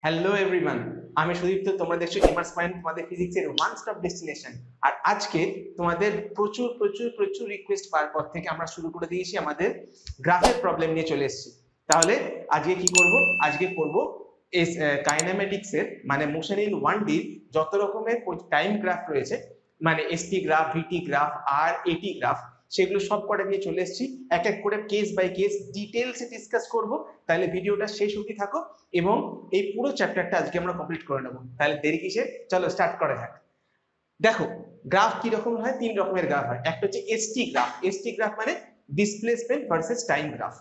Hello everyone, আমি সুদীপ্ত। তোমরা দেখছো ইমার্স পয়েন্ট, তোমাদের ফিজিক্সের ওয়ান স্টপ ডেস্টিনেশন। আর আজকে তোমাদের প্রচুর প্রচুর প্রচুর রিকোয়েস্ট পাওয়ার পর থেকে আমরা শুরু করে দিয়েছি আমাদের গ্রাফের প্রবলেম নিয়ে চলে এসেছি। তাহলে আজকে কি করব? আজকে করব কাইনেমেটিক্স এর মানে মোশন ইন 1D যত রকমের টাইম গ্রাফ রয়েছে, মানে এসটি গ্রাফ, ভিটি গ্রাফ আর এটি গ্রাফ, সেগুলো সব কটা নিয়ে চলে এসেছি। এক এক করে কেস বাই কেস ডিটেলসে ডিসকাস করব। তাহলে ভিডিওটা শেষ অবধি থাকো এবং এই পুরো চ্যাপ্টারটা আজকে আমরা কমপ্লিট করে নেব। তাহলে দেরি কিসের, চলো স্টার্ট করা যাক। দেখো, গ্রাফ কি রকম হয়? তিন রকমের গ্রাফ হয়। একটা হচ্ছে এসটি গ্রাফ। এসটি গ্রাফ মানে ডিসপ্লেসমেন্ট ভার্সেস টাইম গ্রাফ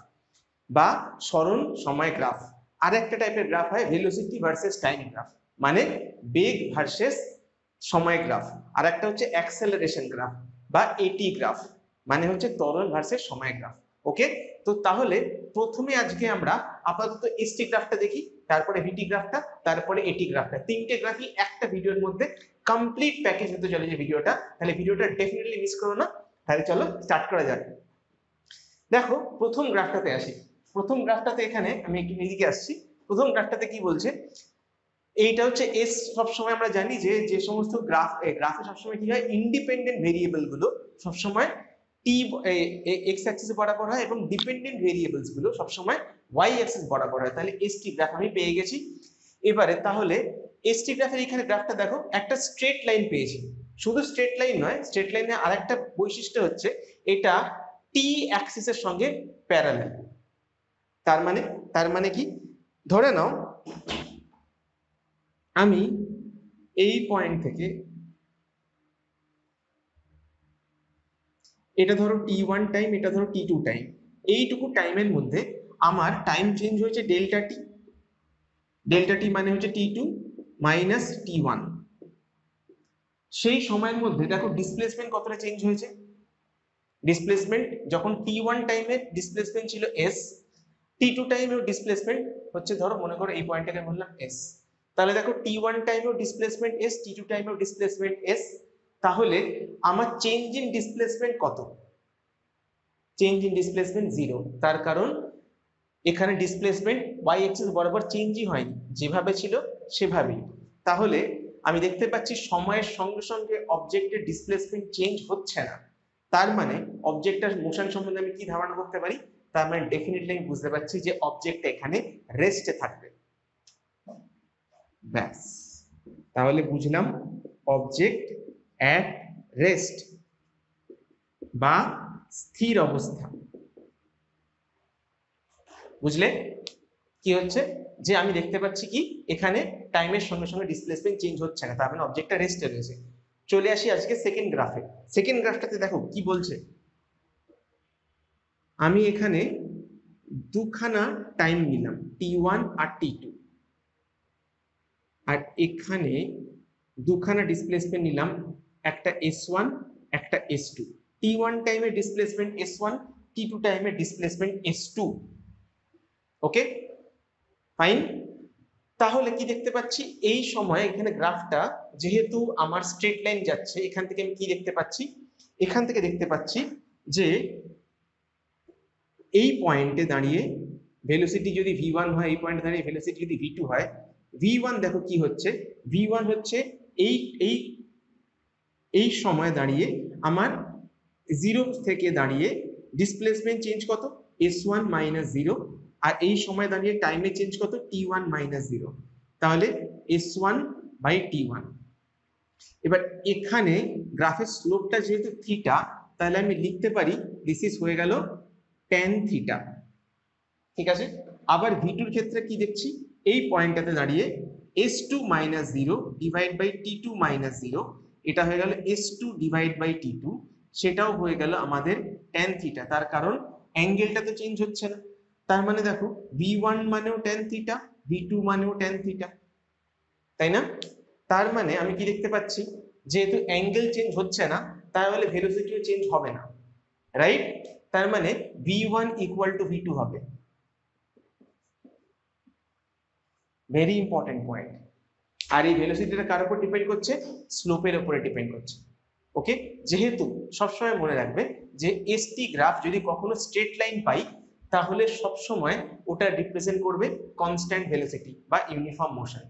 বা সরণ সময় গ্রাফ। আর একটা টাইপের গ্রাফ হয় ভেলোসিটি ভার্সেস টাইম গ্রাফ, মানে বেগ ভার্সেস সময় গ্রাফ। আর একটা হচ্ছে অ্যাক্সেলারেশন গ্রাফ বা এটি গ্রাফ, মানে হচ্ছে ত্বরণ ভার্সেস সময় গ্রাফ। ওকে, তো তাহলে প্রথমে আজকে আমরা আপাতত এসটি গ্রাফটা দেখি, তারপরে ভিটি গ্রাফটা, তারপরে এটি গ্রাফটা। তিনটে গ্রাফই একটা ভিডিওর মধ্যে কমপ্লিট প্যাকেজ হতে চলেছে ভিডিওটা। তাহলে ভিডিওটা ডেফিনেটলি মিস করো না। তাহলে চলো স্টার্ট করা যাক। দেখো, প্রথম গ্রাফটাতে আসি। প্রথম গ্রাফটাতে এখানে আমি একটু এদিকে আসছি। প্রথম গ্রাফটাতে কি বলছে? এইটা হচ্ছে এস। সবসময় আমরা জানি যে যে সমস্ত গ্রাফে সবসময় কি হয়, ইন্ডিপেন্ডেন্ট ভেরিয়েবল গুলো সবসময় টি এক্স অ্যাক্সিস বরাবর হয় এবং ডিপেন্ডেন্ট ভেরিয়েবলস গুলো সবসময় ওয়াই অ্যাক্সিস বরাবর হয়। তাহলে এসটি গ্রাফ আমি পেয়ে গেছি। এবারে তাহলে এসটি গ্রাফের এখানে গ্রাফটা দেখো, একটা স্ট্রেট লাইন পেয়েছি। শুধু স্ট্রেট লাইন নয়, স্ট্রেট লাইনের আরেকটা বৈশিষ্ট্য হচ্ছে এটা টি অ্যাক্সিসের সঙ্গে প্যারালাল। তার মানে কি, ধরে নাও আমি এই পয়েন্ট থেকে, এটা ধরো টি1 টাইম, এটা ধরো টি2 টাইম, এইটুকু টাইমের মধ্যে আমার টাইম চেঞ্জ হয়েছে ডেল্টা টি। ডেল্টা টি মানে হচ্ছে টি2 মাইনাস টি1। সেই সময়ের মধ্যে দেখো ডিসপ্লেসমেন্ট কতটা চেঞ্জ হয়েছে। ডিসপ্লেসমেন্ট যখন টি1 টাইমের ডিসপ্লেসমেন্ট ছিল এস, টি2 টাইমেও ডিসপ্লেসমেন্ট হচ্ছে, ধরো মনে করো এই পয়েন্টটাকে বললাম এস। তাহলে দেখো টি1 টাইমেও ডিসপ্লেসমেন্ট এস, টি2 টাইমেও ডিসপ্লেসমেন্ট এস। তাহলে আমার চেঞ্জ ইন ডিসপ্লেসমেন্ট কত? Change in displacement zero. তার কারণ এখানে ডিসপ্লেসমেন্ট ওয়াই অ্যাক্সিস বরাবর চেঞ্জই হয়নি, যেভাবে ছিল সেভাবেই। তাহলে আমি দেখতে পাচ্ছি সময়ের সঙ্গে সঙ্গে অবজেক্টের ডিসপ্লেসমেন্ট চেঞ্জ হচ্ছে না। তার মানে অবজেক্টের মোশন সম্বন্ধে আমি কি ধারণা করতে পারি? তার মানে ডেফিনেটলি আমি বুঝতে পারছি যে অবজেক্টটা এখানে রেস্টে থাকবে। ব্যাস, তাহলে বুঝলাম অবজেক্ট অ্যাট রেস্ট বা স্থির অবস্থা। বুঝলে কি হচ্ছে? যে আমি দেখতে পাচ্ছি কি এখানে টাইমের সঙ্গে সঙ্গে ডিসপ্লেসমেন্ট চেঞ্জ হচ্ছে না, তার মানে অবজেক্টটা রেস্টে রয়েছে। চলে আসি আজকে সেকেন্ড গ্রাফে। সেকেন্ড গ্রাফটাতে দেখো কি বলছে। আমি এখানে দুখানা টাইম নিলাম, টি1 আর টি2, আর এখানে দুখানা ডিসপ্লেসমেন্ট নিলাম, একটা s1 একটা s2। টি1 টাইমের ডিসপ্লেসমেন্ট s1, টি2 টাইমের ডিসপ্লেসমেন্ট s2। ওকে, ফাইন। তাহলে কি দেখতে পাচ্ছি এই সময় এখানে গ্রাফটা, যেহেতু আমার স্ট্রেট লাইন যাচ্ছে, এখান থেকে আমি কি দেখতে পাচ্ছি? এখান থেকে দেখতে পাচ্ছি যে এই পয়েন্টে দাঁড়িয়ে ভেলোসিটি যদি v1 হয়, এই পয়েন্টে দাঁড়িয়ে ভেলোসিটি যদি v2 হয়, v1 দেখো কি হচ্ছে, v1 হচ্ছে এই এই এই সময় দাঁড়িয়ে আমার জিরো থেকে দাঁড়িয়ে ডিসপ্লেসমেন্ট চেঞ্জ কত? s1 minus zero. আর এই সময় দাঁড়িয়ে টাইমে চেঞ্জ কত? t1 minus zero. তাহলে s1 বাই t1। এবার এখানে গ্রাফের স্লোপটা যেহেতু থিটা, তাহলে আমি লিখতে পারি দিস ইজ হয়ে গেল tan থিটা। ঠিক আছে। আবার v2 এর ক্ষেত্রে কি দেখছি, এই পয়েন্টটাতে দাঁড়িয়ে s2 minus zero divide by t2 minus zero, এটা হয়ে গেল s2 ডিভাইড বাই t2, সেটাও হয়ে গেল আমাদের tan থিটা। তার কারণ অ্যাঙ্গেলটা তো চেঞ্জ হচ্ছে না। তার মানে দেখো v1 মানেও tan থিটা, v2 মানেও tan থিটা, তাই না? তার মানে আমি কি দেখতে পাচ্ছি, যেহেতু অ্যাঙ্গেল চেঞ্জ হচ্ছে না, তাহলে ভেলোসিটিও চেঞ্জ হবে না, রাইট? তার মানে v1 ইকুয়াল টু v2 হবে। Very important point. আর এই ভেলোসিটিটা কার উপর ডিপেন্ড করছে? স্লোপের উপরে ডিপেন্ড করছে। ওকে, যেহেতু সবসময় মনে রাখবে যে এসটি গ্রাফ যদি কখনো স্ট্রেট লাইন পাই, তাহলে সব সময় ওটা রিপ্রেজেন্ট করবে কনস্ট্যান্ট ভেলোসিটি বা ইউনিফর্ম মোশন।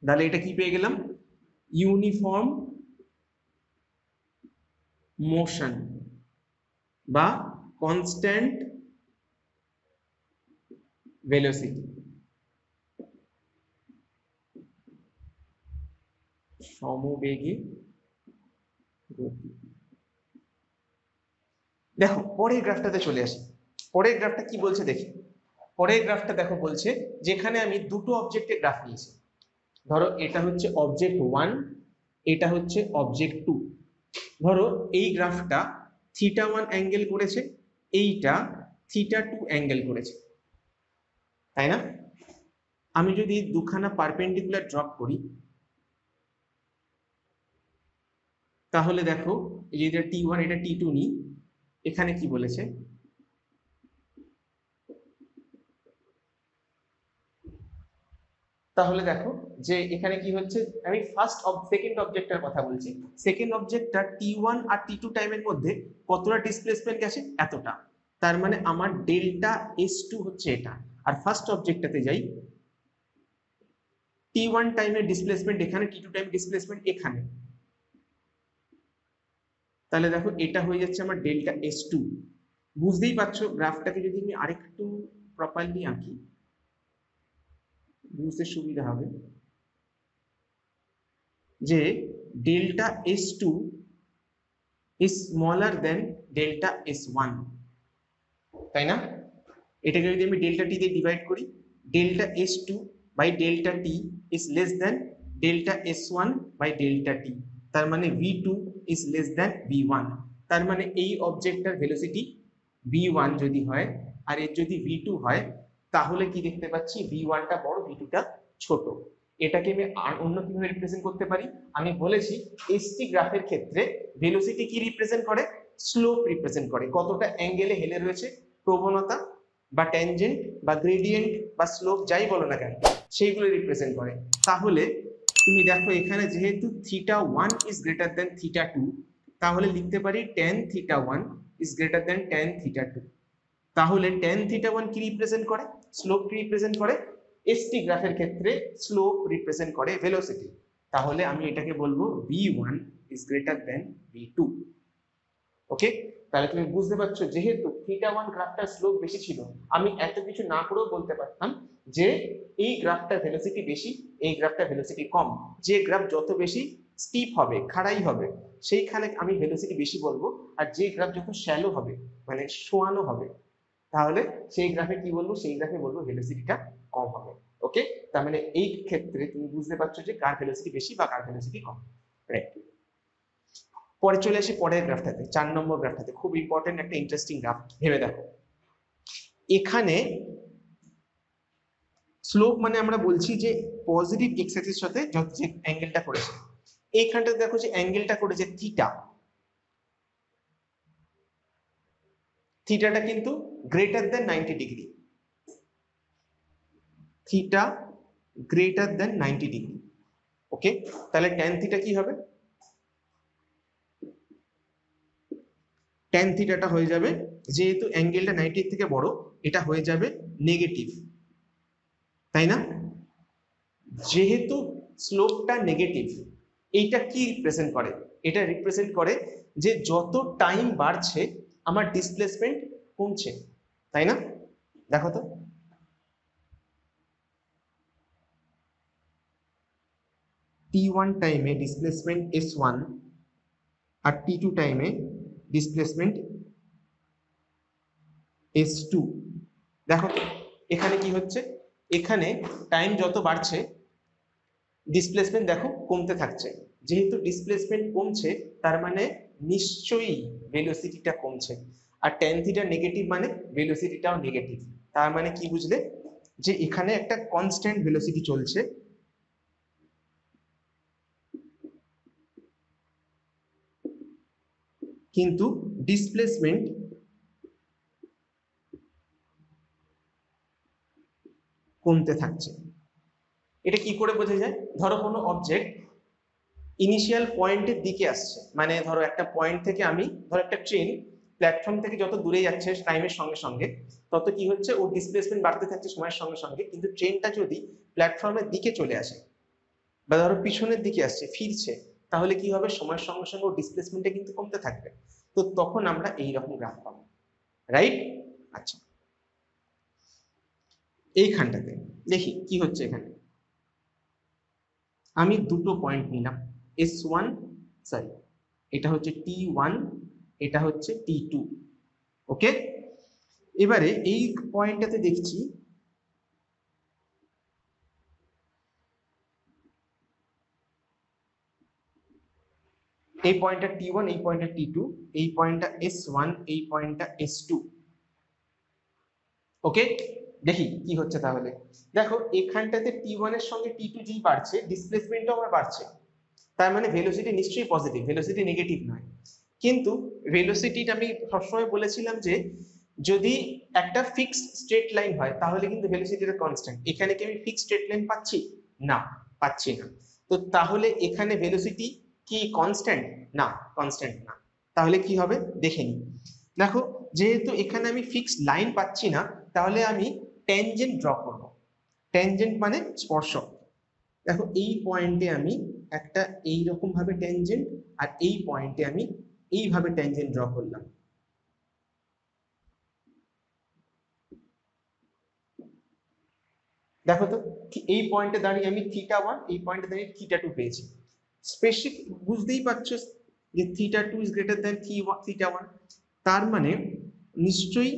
তাহলে এটা কি পেয়ে গেলাম, ইউনিফর্ম মোশন বা কনস্ট্যান্ট ভেলোসিটি। সমবেগে গতি। দেখো পরের গ্রাফটাতে চলে আসি। পরের গ্রাফটা কি বলছে দেখি। পরের গ্রাফটা দেখো বলছে যেখানে আমি দুটো অবজেক্টের গ্রাফ নিয়েছি, ধরো এটা হচ্ছে অবজেক্ট 1, এটা হচ্ছে অবজেক্ট 2। ধরো এই গ্রাফটা θ1 অ্যাঙ্গেল করেছে, এইটা θ2 অ্যাঙ্গেল করেছে, তাই না? আমি যদি দুখানা পারপেন্ডিকুলার ড্রপ করি তাহলে দেখো এই যে এটা T1 এটা T2 নি, এখানে কি বলেছে, তাহলে দেখো যে এখানে কি হচ্ছে, আমি সেকেন্ড অবজেক্টের কথা বলছি। সেকেন্ড অবজেক্টটা T1 আর T2 টাইমের মধ্যে কতটা ডিসপ্লেসমেন্ট গেছে, এতটা। তার মানে আমার ডেল্টা S2 হচ্ছে এটা। আর ফার্স্ট অবজেক্টটাতে যাই, T1 টাইমের ডিসপ্লেসমেন্ট এখানে, T2 টাইম ডিসপ্লেসমেন্ট এখানে, তাহলে দেখো এটা হয়ে যাচ্ছে আমার ডেল্টা S2। বুঝতেই পারছো গ্রাফটাকে যদি আমি আরেকটু প্রপারলি আঁকি বুঝতে সুবিধা হবে, যে delta S2 is smaller than delta S1, তাই না? এটাকে যদি আমি ডেল্টা টি দিয়ে ডিভাইড করি, delta S2 by delta t is less than delta S1 by delta t. তার মানে V2 is less than V1। তার মানে এই অবজেক্টটার ভেলোসিটি V1 যদি হয় আর এর যদি V2 হয়, তাহলে কি দেখতে পাচ্ছি, V1 টা বড়, V2 টা ছোট। এটাকে আমি অন্য কিভাবে রিপ্রেজেন্ট করতে পারি, আমি বলেছি এসটি গ্রাফের ক্ষেত্রে ভেলোসিটি কি রিপ্রেজেন্ট করে, স্লোপ রিপ্রেজেন্ট করে, কতটা অ্যাঙ্গেলে হেলে রয়েছে, প্রবণতা বা ট্যানজেন্ট বা গ্রেডিয়েন্ট বা স্লোপ যাই বলো না কেন, সেইগুলো রিপ্রেজেন্ট করে। তাহলে তুমি দেখো এখানে যেহেতু θ1 is greater than θ2, তাহলে লিখতে পারি tan θ1 is greater than tan θ2। তাহলে tan θ1 কি রিপ্রেজেন্ট করে, স্লোপ কি রিপ্রেজেন্ট করে, এসটি গ্রাফের ক্ষেত্রে স্লোপ রিপ্রেজেন্ট করে ভেলোসিটি। তাহলে আমি এটাকে বলবো v1 is greater than v2। ওকে, তাহলে তুমি বুঝতে পারছো যেহেতু θ1 গ্রাফটার স্লোপ বেশি ছিল, আমি এত কিছু না করেও বলতে পারতাম যে এই গ্রাফটার ভেলোসিটি বেশি, এই গ্রাফটার ভেলোসিটি কম। যে গ্রাফ যত বেশি স্টিপ হবে, খাড়াই হবে, সেইখানে আমি ভেলোসিটি বেশি বলবো। আর যে গ্রাফ যত শ্যালো হবে, মানে শোয়ানো হবে, তাহলে সেই গ্রাফে কি বলবো, সেই গ্রাফে বলবো ভেলোসিটিটা কম হবে। ওকে, তার মানে এই ক্ষেত্রে তুমি বুঝতে পারছো যে কার ভেলোসিটি বেশি বা কার ভেলোসিটি কম। রাইট, পরে চলে আসি পরের গ্রাফটাতে, 4 নম্বর গ্রাফটাতে। খুব ইম্পর্টেন্ট একটা ইন্টারেস্টিং গ্রাফ, ভেবে দেখো। এখানে স্লোপ মানে আমরা বলছি যে পজিটিভ এক্স অ্যাক্সিস সাথে যত যে অ্যাঙ্গেলটা করেছে, এইখানটাতে দেখো যে অ্যাঙ্গেলটা করেছে থিটা, থিটাটা কিন্তু greater than 90 degree, theta greater than 90 degree. Okay, তাহলে ট্যান থিটা কি হবে, ট্যান থিটাটা হয়ে যাবে, যেহেতু অ্যাঙ্গেলটা 90 থেকে বড়, এটা হয়ে যাবে নেগেটিভ, তাই না? যেহেতু স্লোপটা নেগেটিভ, এইটা কি রিপ্রেজেন্ট করে, এটা রিপ্রেজেন্ট করে যে যত টাইম বাড়ছে আমার ডিসপ্লেসমেন্ট কমছে, তাই না? দেখো তো, T1 টাইমে ডিসপ্লেসমেন্ট S1 আর T2 টাইমে ডিসপ্লেসমেন্ট S2। দেখো তো এখানে কি হচ্ছে, এখানে টাইম যত বাড়ছে ডিসপ্লেসমেন্ট দেখো কমতে থাকছে। যেহেতু ডিসপ্লেসমেন্ট কমছে, তার মানে নিশ্চয়ই ভেলোসিটিটা কমছে। আর ট্যান থিটা নেগেটিভ মানে ভেলোসিটিটাও নেগেটিভ। তার মানে কি বুঝলে, যে এখানে একটা কনস্ট্যান্ট ভেলোসিটি চলছে, কিন্তু ডিসপ্লেসমেন্ট কমতে থাকছে। এটা কি করে বোঝা যায়, ধরো কোনো অবজেক্ট ইনিশিয়াল পয়েন্টের দিকে আসছে, মানে ধরো একটা পয়েন্ট থেকে আমি, ধরো একটা ট্রেন প্ল্যাটফর্ম থেকে যত দূরে যাচ্ছে টাইমের সঙ্গে সঙ্গে তত কি হচ্ছে, ওর ডিসপ্লেসমেন্ট বাড়তে থাকছে সময়ের সঙ্গে সঙ্গে। কিন্তু ট্রেনটা যদি প্ল্যাটফর্মের দিকে চলে আসে বা ধরো পিছনের দিকে আসছে, ফিরছে, তাহলে কি হবে, সময়ের সঙ্গে সঙ্গে ওর ডিসপ্লেসমেন্টটা কিন্তু কমতে থাকবে। তো তখন আমরা এইরকম গ্রাফ পাবো, রাইট? আচ্ছা, এইখানটাতে দেখি কি হচ্ছে। এখানে আমি দুটো পয়েন্ট নিলাম, S1, সরি এটা হচ্ছে T1, এটা হচ্ছে T2, ওকে। এবারে এই পয়েন্টটাতে দেখছি এই পয়েন্টটা T1, এই পয়েন্টটা T2, এই পয়েন্টটা S1, এই পয়েন্টটা S2, ওকে। দেখি কি হচ্ছে তাহলে। দেখো এখানটাতে T1 এর সঙ্গে T2 যেই বাড়ছে, ডিসপ্লেসমেন্টও আমার বাড়ছে, তার মানে ভেলোসিটি নিশ্চয়ই পজিটিভ, ভেলোসিটি নেগেটিভ নয়। কিন্তু ভেলোসিটিটা আমি সবসময় বলেছিলাম যে যদি একটা ফিক্সড স্ট্রেট লাইন হয় তাহলে কিন্তু ভেলোসিটিটা কনস্ট্যান্ট। এখানে কি আমি ফিক্সড স্ট্রেট লাইন পাচ্ছি? না, পাচ্ছি না। তো তাহলে এখানে ভেলোসিটি কি কনস্ট্যান্ট? না, কনস্ট্যান্ট না। তাহলে কি হবে দেখে নিই। দেখো যেহেতু এখানে আমি ফিক্সড লাইন পাচ্ছি না, তাহলে আমি ট্যানজেন্ট ড্র করব। ট্যানজেন্ট মানে স্পর্শক। দেখো এই পয়েন্টে আমি একটা এইরকম ভাবে ট্যানজেন্ট, আর এই পয়েন্টে আমি এইভাবে ট্যানজেন্ট ড্র করলাম। দেখো তো এই পয়েন্টে দাঁড়িয়ে আমি θ1, এই পয়েন্টে দাঁড়িয়ে θ2 পেয়েছি। স্পেসিফিক বুঝতেই পারছো যে θ2 ইজ গ্রেটার দ্যান θ1, তার মানে নিশ্চয়ই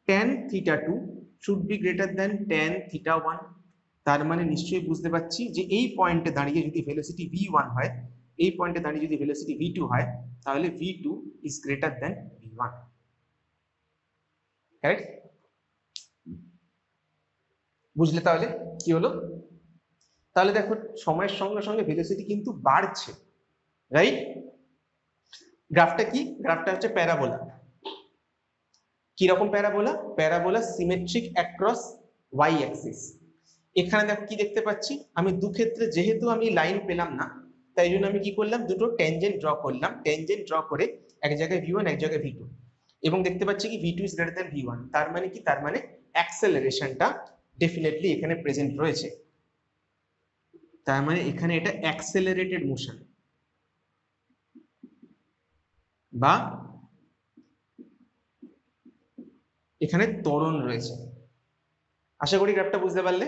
tan θ2 should be greater than tan θ1। তার মানে নিশ্চয়ই বুঝতে পারছি যে এই পয়েন্টে দাঁড়িয়ে যদি ভেলোসিটি v1 হয়, এই পয়েন্টে দাঁড়িয়ে যদি ভেলোসিটি v2 হয়, তাহলে v2 is greater than v1, correct? বুঝলে তাহলে কি হলো? তাহলে দেখো সময়ের সঙ্গে সঙ্গে ভেলোসিটি কিন্তু বাড়ছে, রাইট? গ্রাফটা কি? গ্রাফটা হচ্ছে প্যারাবোলা। কি রকম parabola? Parabola symmetric across y axis. এখানে দেখো কি দেখতে পাচ্ছি, আমি দু ক্ষেত্রে যেহেতু আমি লাইন পেলাম না, তাই জন্য আমি কি করলাম, দুটো ট্যানজেন্ট ড্র করলাম। ট্যানজেন্ট ড্র করে এক জায়গায় v1, এক জায়গায় v2, এবং দেখতে পাচ্ছি কি v2 is greater than v1। তার মানে কি? তার মানে অ্যাক্সেলারেশনটা ডেফিনেটলি এখানে প্রেজেন্ট রয়েছে। তার মানে এখানে এটা অ্যাক্সেলারেটেড মোশন বা এখানে ত্বরণ রয়েছে। আশা করি গ্রাফটা বুঝতে পারলে।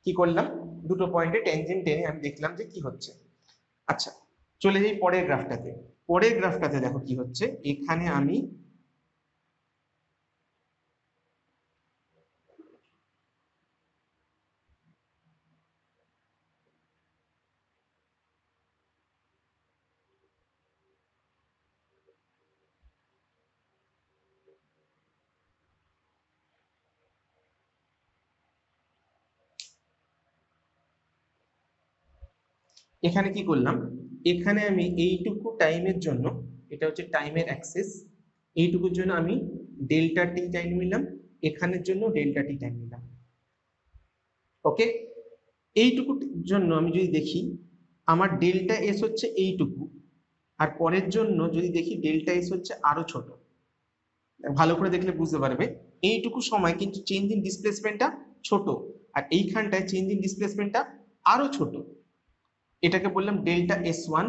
কি করলাম, দুটো পয়েন্টে ট্যানজেন্ট টেনে আমি দেখলাম যে কি হচ্ছে। আচ্ছা, চলে যাই পরের গ্রাফটাতে। পরের গ্রাফটাতে দেখো কি হচ্ছে। এখানে আমি এখানে কি করলাম, এখানে আমি এইটুকু টাইমের জন্য, এটা হচ্ছে টাইমের অ্যাক্সিস, এইটুকুর জন্য আমি ডেল্টা টি টাইম নিলাম, এখানের জন্য ডেল্টা টি টাইম নিলাম, ওকে। এইটুকুর জন্য আমি যদি দেখি আমার ডেল্টা এস হচ্ছে এইটুকু, আর পরের জন্য যদি দেখি ডেল্টা এস হচ্ছে আরো ছোট। ভালো করে দেখলে বুঝতে পারবে এইটুকু সময় কিন্তু চেঞ্জ ইন ডিসপ্লেসমেন্টটা ছোট, আর এইখানটায় চেঞ্জ ইন ডিসপ্লেসমেন্টটা আরো ছোট। এটাকে বললাম ডেল্টা S1,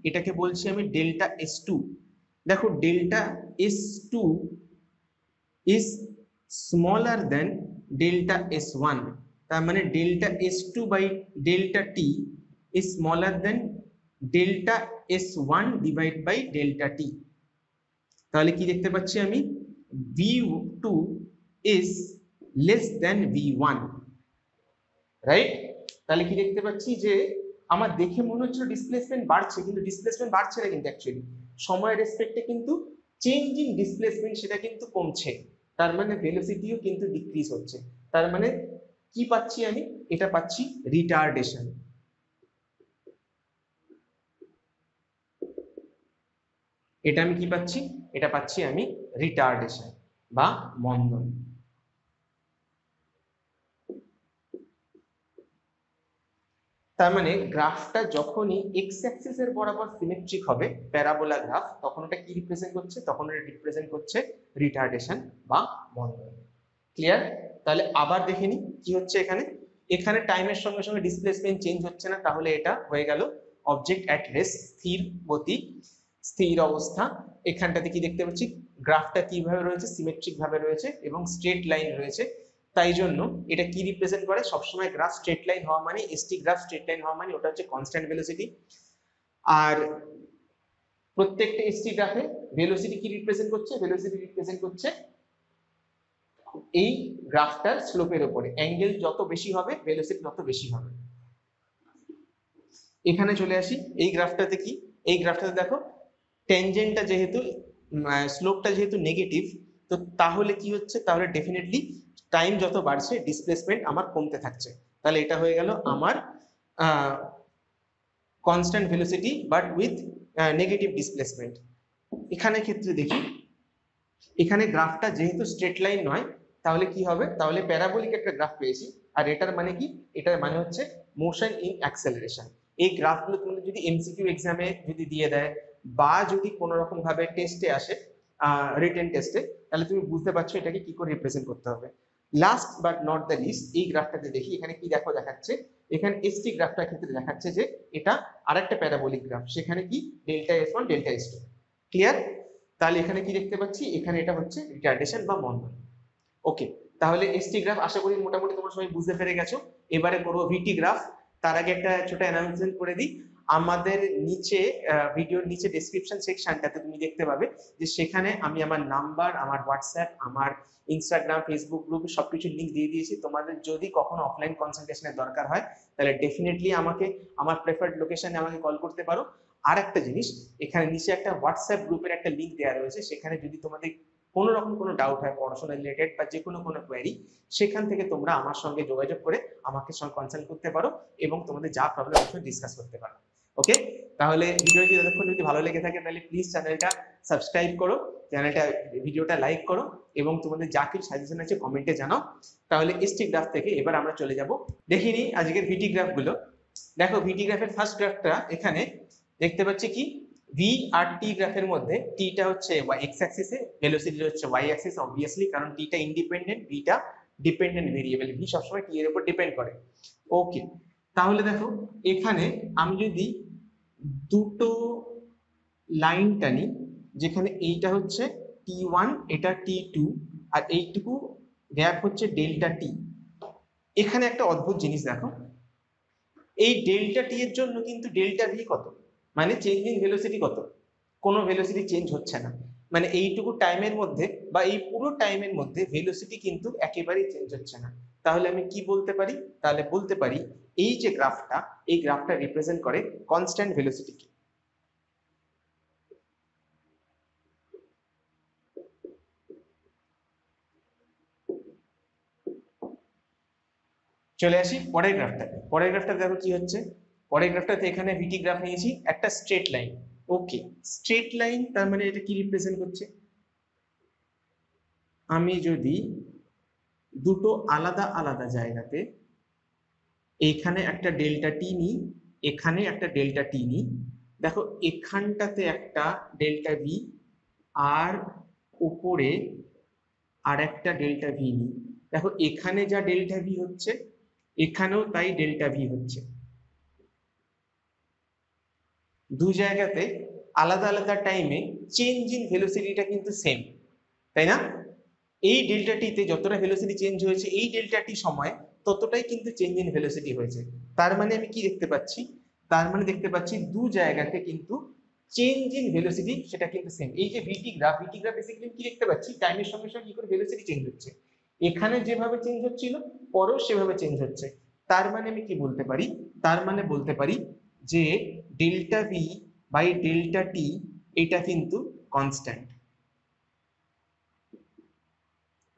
এটাকে বলছি আমি ডেল্টা S2। দেখো delta S2 is smaller than delta S1, তার মানে delta S2 by delta T is smaller than delta S1 divide by delta T। তাহলে কি দেখতে পাচ্ছি আমি, V2 is less than V1, right? তাহলে কি দেখতে পাচ্ছি যে আমার দেখে মনে হচ্ছে ডিসপ্লেসমেন্ট বাড়ছে, কিন্তু ডিসপ্লেসমেন্ট বাড়ছে না, কিন্তু অ্যাকচুয়ালি সময়ের রেসপেক্টে কিন্তু চেঞ্জ ইন ডিসপ্লেসমেন্ট সেটা কিন্তু কমছে। তার মানে ভেলোসিটিও কিন্তু ডিক্রিজ হচ্ছে। তার মানে কি পাচ্ছি আমি? এটা পাচ্ছি রিটার্ডেশন। এটা আমি কি পাচ্ছি? এটা পাচ্ছি আমি রিটার্ডেশন বা মন্দন। তার মানে গ্রাফটা যখনই এক্স অ্যাক্সিস এর বরাবর সিমেট্রিক হবে প্যারাবোলা গ্রাফ, তখন ওটা কি রিপ্রেজেন্ট করছে? তখন এটা রিপ্রেজেন্ট করছে রিটার্ডেশন বা মন্দন। ক্লিয়ার? তাহলে আবার দেখে নি কি হচ্ছে এখানে। এখানে টাইমের সঙ্গে সঙ্গে ডিসপ্লেসমেন্ট চেঞ্জ হচ্ছে না, তাহলে এটা হয়ে গেল অবজেক্ট অ্যাট রেস্ট, স্থির গতি, স্থির অবস্থা। এখানটাতে কি দেখতে পাচ্ছি, গ্রাফটা কিভাবে রয়েছে, সিমেট্রিক ভাবে রয়েছে এবং স্ট্রেট লাইন রয়েছে। তাই জন্য এটা কি রিপ্রেজেন্ট করে, সবসময় গ্রাফ স্ট্রেট লাইন হওয়া মানে, এসটি গ্রাফ স্ট্রেট লাইন হওয়া মানে ওটা হচ্ছে কনস্ট্যান্ট ভেলোসিটি। আর প্রত্যেকটা এসটি গ্রাফে ভেলোসিটি কি রিপ্রেজেন্ট করছে, ভেলোসিটি রিপ্রেজেন্ট করছে এই গ্রাফটার স্লোপের উপরে, অ্যাঙ্গেল যত বেশি হবে ভেলোসিটি তত বেশি হবে। এখানে চলে আসি, এই গ্রাফটাতে কি, এই গ্রাফটাতে দেখো ট্যানজেন্টটা যেহেতু, স্লোপটা যেহেতু নেগেটিভ, তো তাহলে কি হচ্ছে, তাহলে ডেফিনেটলি টাইম যত বাড়ছে ডিসপ্লেসমেন্ট আমার কমতে থাকছে। তাহলে এটা হয়ে গেল আমার constant velocity but with negative displacement. এখানে ক্ষেত্রে দেখি, এখানে গ্রাফটা যেহেতু স্ট্রেট লাইন নয়, তাহলে কি হবে, তাহলে প্যারাবোলিক একটা গ্রাফ পেয়েছি। আর এটার মানে কি, এটার মানে হচ্ছে মোশন ইন অ্যাক্সেলারেশন। এই গ্রাফগুলো তোমাদের যদি এমসিকিউ এক্সামে যদি দিয়ে দেয় বা যদি কোনো রকম ভাবে টেস্টে আসে, রিটেন টেস্টে, তাহলে তুমি বুঝতে পারছো এটাকে কি করে রিপ্রেজেন্ট করতে হবে। Last but not the least, এই গ্রাফটাতে দেখি এখানে কি দেখো দেখাচ্ছে, এখানে এসটি গ্রাফটার ক্ষেত্রে দেখাচ্ছে যে এটা আরেকটা প্যারাবোলিক গ্রাফ, সেখানে কি delta S one delta S two. Clear? তাহলে এখানে কি দেখতে পাচ্ছি, এখানে এটা হচ্ছে রিটার্ডেশন বা মন্দন। ওকে, তাহলে এসটি গ্রাফ আশা করি মোটামুটি তোমরা সবাই বুঝতে পেরে গেছো। এবারে করবো ভিটি গ্রাফ। তার আগে একটা ছোট অ্যানাউন্সমেন্ট করে দিই, আমাদের নিচে ভিডিওর নিচে ডেসক্রিপশন সেকশনটাতে তুমি দেখতে পাবে যে সেখানে আমি আমার নাম্বার, আমার হোয়াটসঅ্যাপ, আমার ইনস্টাগ্রাম, ফেসবুক গ্রুপ সবকিছুর লিঙ্ক দিয়ে দিয়েছি। তোমাদের যদি কখনো অফলাইন কনসালটেশনের দরকার হয় তাহলে ডেফিনেটলি আমাকে আমার প্রেফার্ড লোকেশনে আমাকে কল করতে পারো। আর একটা জিনিস, এখানে নিচে একটা হোয়াটসঅ্যাপ গ্রুপের একটা লিঙ্ক দেওয়া রয়েছে, সেখানে যদি তোমাদের কোনো রকম কোনো ডাউট হয় পড়াশোনা রিলেটেড বা যে কোনো কোয়ারি, সেখান থেকে তোমরা আমার সঙ্গে যোগাযোগ করে আমাকে সঙ্গে কনসাল্ট করতে পারো এবং তোমাদের যা প্রবলেম আছে ডিসকাস করতে পারো। ওকে, তাহলে ভিডিওটি যতক্ষণ যদি ভালো লেগে থাকে তাহলে প্লিজ চ্যানেলটা সাবস্ক্রাইব করো, চ্যানেলটা ভিডিওটা লাইক করো এবং তোমাদের যা কিছু সাজেশন আছে কমেন্টে জানাও। তাহলে এসটি গ্রাফ থেকে এবার আমরা চলে যাব, দেখিনি আজকের ভিটি গ্রাফ গুলো। দেখো ভিটি গ্রাফের ফার্স্ট গ্রাফটা এখানে দেখতে পাচ্ছি কি, ভি আর টি গ্রাফের মধ্যে টিটা হচ্ছে এক্স অ্যাক্সিসে, ভেলোসিটি হচ্ছে ওয়াই অ্যাক্সিস অবভিয়াসলি, কারণ টিটা ইন্ডিপেন্ডেন্ট, ভিটা ডিপেন্ডেন্ট ভেরিয়েবল, ভি সবসময় টি এর উপর ডিপেন্ড করে। ওকে, তাহলে দেখো এখানে আমি যদি দুটো লাইন টানি, যেখানে এইটা হচ্ছে টি ওয়ান, এটা টি টু, আর এইটুকু গ্যাপ হচ্ছে ডেল্টা টি। এখানে একটা অদ্ভুত জিনিস দেখো, এই ডেল্টা টি এর জন্য কিন্তু ডেল্টা ভি কত, মানে চেঞ্জিং ভেলোসিটি কত, কোনো ভেলোসিটি চেঞ্জ হচ্ছে না। মানে এইটুকু টাইমের মধ্যে বা এই পুরো টাইমের মধ্যে ভেলোসিটি কিন্তু একেবারেই চেঞ্জ হচ্ছে না। তাহলে আমি কি বলতে পারি, তাহলে বলতে পারি এই যে গ্রাফটা, এই গ্রাফটা রিপ্রেজেন্ট করে কনস্ট্যান্ট ভেলোসিটিকে। চলে আসি পরের গ্রাফটা। পরের গ্রাফটা দেখো কি হচ্ছে, পরের গ্রাফটাতে এখানে ভিটি গ্রাফ নিয়েছি, একটা স্ট্রেট লাইন। ওকে, স্ট্রেট লাইন তার মানে এটা কি রিপ্রেজেন্ট করছে, আমি যদি দুটো আলাদা আলাদা জায়গাতে এইখানে একটা ডেল্টা টি নিই, এখানে একটা ডেল্টা টি নিই, দেখো এখানটাতে একটা ডেল্টা ভি আর উপরে আর একটা ডেল্টা ভি নিই, দেখো এখানে যা ডেল্টা ভি হচ্ছে এখানেও তাই ডেল্টা ভি হচ্ছে। দু জায়গাতে আলাদা আলাদা টাইমে চেঞ্জ ইন ভেলোসিটিটা কিন্তু সেম, তাই না? এই ডেল্টা টিতে যতটা ভেলোসিটি চেঞ্জ হয়েছে এই ডেল্টা টি সময় ততটাই কিন্তু চেঞ্জ ইন ভেলোসিটি হয়েছে। তার মানে আমি কি দেখতে পাচ্ছি, তার মানে দেখতে পাচ্ছি দু জায়গাতে কিন্তু চেঞ্জ ইন ভেলোসিটি সেটা কিন্তু সেম। এই যে ভিটি গ্রাফ, ভিটি গ্রাফ বেসিক্যালি কি দেখতে পাচ্ছি, টাইমের সঙ্গে সঙ্গে কি করে ভেলোসিটি চেঞ্জ হচ্ছে, এখানে যেভাবে চেঞ্জ হচ্ছিল পরেও সেভাবে চেঞ্জ হচ্ছে। তার মানে আমি কি বলতে পারি, তার মানে বলতে পারি যে ডেল্টা ভি বাই ডেল্টা টি এটা কিন্তু কনস্ট্যান্ট।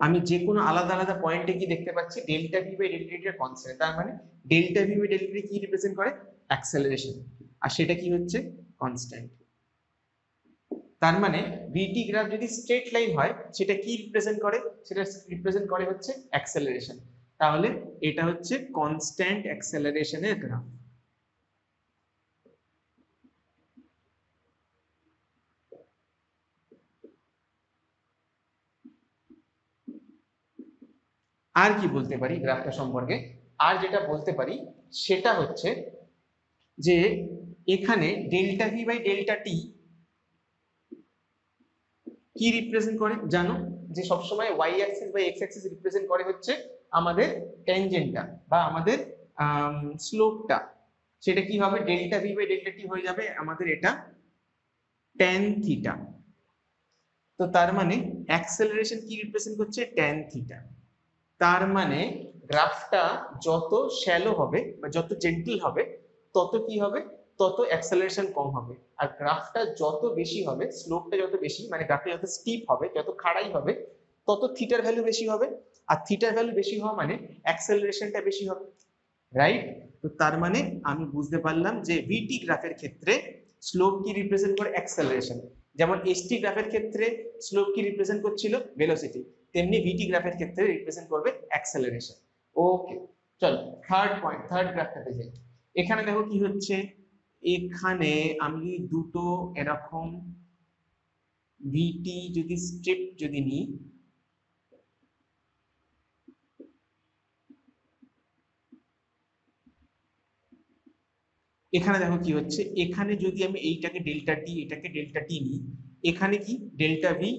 আমি যে কোনো আলাদা আলাদা পয়েন্টে কি দেখতে পাচ্ছি, ডেল্টা ভি বাই ডেল্টা টি এর কনস্ট্যান্ট। তার মানে ডেল্টা ভি বাই ডেল্টা টি কি রিপ্রেজেন্ট করে, অ্যাক্সেলারেশন, আর সেটা কি হচ্ছে কনস্ট্যান্ট। তার মানে ভিটি গ্রাফ যদি স্ট্রেট লাইন হয় সেটা কি রিপ্রেজেন্ট করে, সেটা রিপ্রেজেন্ট করে হচ্ছে অ্যাক্সেলারেশন। তাহলে এটা হচ্ছে কনস্ট্যান্ট অ্যাক্সেলারেশনের গ্রাফ। আর কি বলতে পারি গ্রাফটা সম্পর্কে, আর যেটা বলতে পারি সেটা হচ্ছে যে এখানে ডেল্টা ভি বাই ডেল্টা টি কি রিপ্রেজেন্ট করে জানো, যে সবসময় ওয়াই অ্যাক্সিস বা এক্স অ্যাক্সিস রিপ্রেজেন্ট করে হচ্ছে আমাদের ট্যানজেন্টটা বা আমাদের স্লোপটা। সেটা কি হবে, ডেল্টা ভি বাই ডেল্টা টি হয়ে যাবে আমাদের এটা ট্যান থিটা। তো তার মানে অ্যাক্সেলারেশন কি রিপ্রেজেন্ট করছে, ট্যান থিটা। তার মানে গ্রাফটা যত শ্যালো হবে বা যত জেন্টল হবে তত কি হবে, তত অ্যাক্সেলারেশন কম হবে। আর গ্রাফটা যত বেশি হবে, স্লোপটা যত বেশি মানে গ্রাফটা যত স্টিপ হবে, যত খাড়াই হবে, তত থিটার ভ্যালু বেশি হবে। আর থিটার ভ্যালু বেশি হওয়া মানে অ্যাক্সেলারেশনটা বেশি হবে, রাইট? তো তার মানে আমি বুঝতে পারলাম যে ভিটি গ্রাফের ক্ষেত্রে স্লোপ কি রিপ্রেজেন্ট করে, অ্যাক্সেলারেশন। যেমন এসটি গ্রাফের ক্ষেত্রে স্লোপ কি রিপ্রেজেন্ট করছিল, ভেলোসিটি, তেমনি ভিটি গ্রাফের ক্ষেত্রে রিপ্রেজেন্ট করবে অ্যাক্সেলারেশন। ওকে, চলো থার্ড পয়েন্ট, থার্ড গ্রাফটাতে যাই। এখানে দেখো কি হচ্ছে, এখানে আমি দুটো এরকম ভিটি যদি স্ট্রিপ যদি নিই, এখানে দেখো কি হচ্ছে, এখানে যদি আমি এইটাকে ডেল্টা টি এটাকে ডেল্টা টি নিই, এখানে কি ডেল্টা ভি,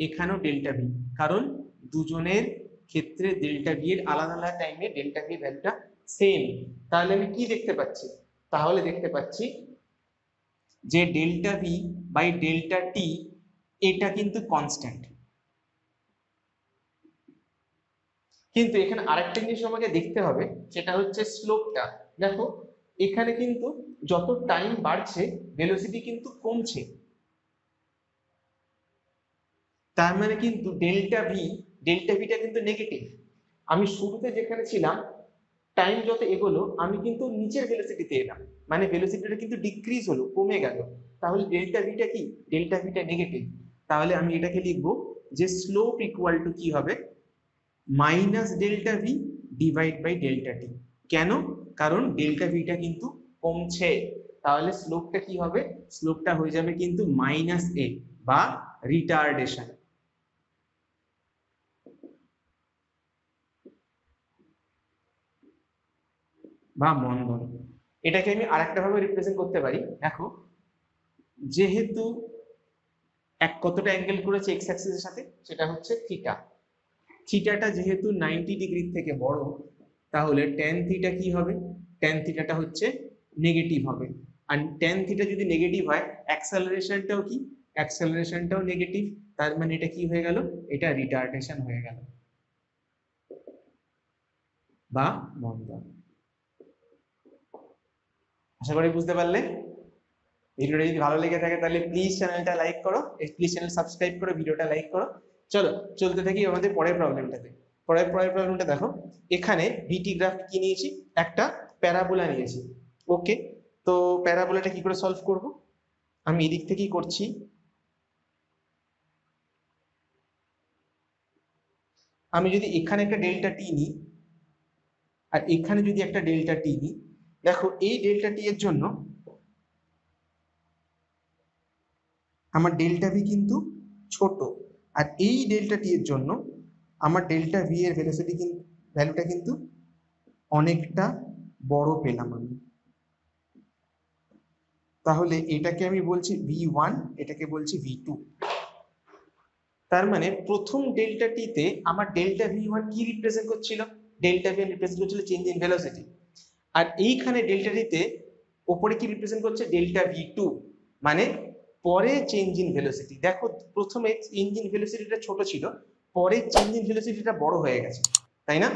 এখানেও ডেল্টা ভি, কারণ দুজনের ক্ষেত্রে ডেল্টা ভি এর আলাদা আলাদা টাইমে ডেল্টা ভি ভ্যালুটা সেম। তাহলে আমি কি দেখতে পাচ্ছি, তাহলে দেখতে পাচ্ছি যে ডেল্টা ভি বাই ডেল্টা টি এটা কিন্তু কনস্ট্যান্ট। কিন্তু এখানে আরেকটা জিনিস আমাকে দেখতে হবে, সেটা হচ্ছে স্লোপটা। দেখো এখানে কিন্তু যত টাইম বাড়ছে ভেলোসিটি কিন্তু কমছে, তার মানে কিন্তু ডেল্টা ভিটা কিন্তু নেগেটিভ। আমি শুরুতে যেখানে ছিলাম টাইম যত এগোলো আমি কিন্তু নিচের ভেলোসিটিতে এলাম, মানে ভেলোসিটিটা কিন্তু ডিক্রিজ হলো, কমে গেল। তাহলে ডেল্টা ভিটা কি, ডেল্টা ভিটা নেগেটিভ। তাহলে আমি এটাকে লিখবো যে স্লোপ ইকুয়াল টু কি হবে, minus delta V divide by delta T. কেন, কারণ ডেল্টা ভিটা কিন্তু কমছে। তাহলে স্লোপটা কি হবে, স্লোপটা হয়ে যাবে কিন্তু মাইনাস এ বা রিটার্ডেশন বা মন্দন। এটাকে আমি আরেকটা ভাবে রিপ্রেজেন্ট করতে পারি। দেখো যেহেতু কতটা অ্যাঙ্গেল করেছে এক্স অ্যাক্সিসের সাথে, সেটা হচ্ছে থিটা। থিটাটা যেহেতু 90 ডিগ্রি থেকে বড়, তাহলে ট্যান থিটা কি হবে, ট্যান থিটাটা হচ্ছে নেগেটিভ হবে। আর ট্যান থিটা যদি নেগেটিভ হয় অ্যাক্সেলারেশনটাও কি, অ্যাক্সেলারেশনটাও নেগেটিভ। তার মানে এটা কি হয়ে গেল, এটা রিটার্ডেশন হয়ে গেল বা মন্দন। আশা করি বুঝতে পারলে। ভিডিওটা যদি ভালো লেগে থাকে তাহলে প্লিজ চ্যানেলটা লাইক করো, প্লিজ চ্যানেল সাবস্ক্রাইব করো, ভিডিওটা লাইক করো। চলো চলতে থাকি আমাদের পরের প্রবলেমটাতে। পরের প্রবলেমটা দেখো, এখানে ভিটি গ্রাফ কি নিয়েছি, একটা প্যারাবোলা নিয়েছি। ওকে, তো প্যারাবোলাটা কি করে সলভ করব, আমি এদিক থেকেই করছি। আমি যদি এখানে একটা ডেল্টা টি নিই আর এখানে যদি একটা ডেল্টা টি নিই, দেখো এই ডেল্টা টি এর জন্য আমার ডেল্টা ভি কিন্তু ছোট, আর এই ডেল্টা টি এর জন্য আমার ডেল্টা ভি এর ভেলোসিটি কিন্তু ভ্যালুটা কিন্তু অনেকটা বড় পেলাম আমি। তাহলে এটাকে আমি বলছি v1, এটাকে বলছি v2। তার মানে প্রথম ডেল্টা টিতে আমার ডেল্টা v1 কি রিপ্রেজেন্ট করছিল, ডেল্টা ভি রিপ্রেজেন্ট করছিল চেঞ্জ ইন ভেলোসিটি। আর এইখানে ডেল্টা টিতে উপরে কি রিপ্রেজেন্ট করছে, ডেল্টা v2, মানে পরে চেঞ্জ ইন ভেলোসিটি। দেখো প্রথমে চেঞ্জ ইন ভেলোসিটিটা ছোট ছিল, পরে চেঞ্জ ইন ভেলোসিটিটা বড় হয়ে গেছে, তাই না?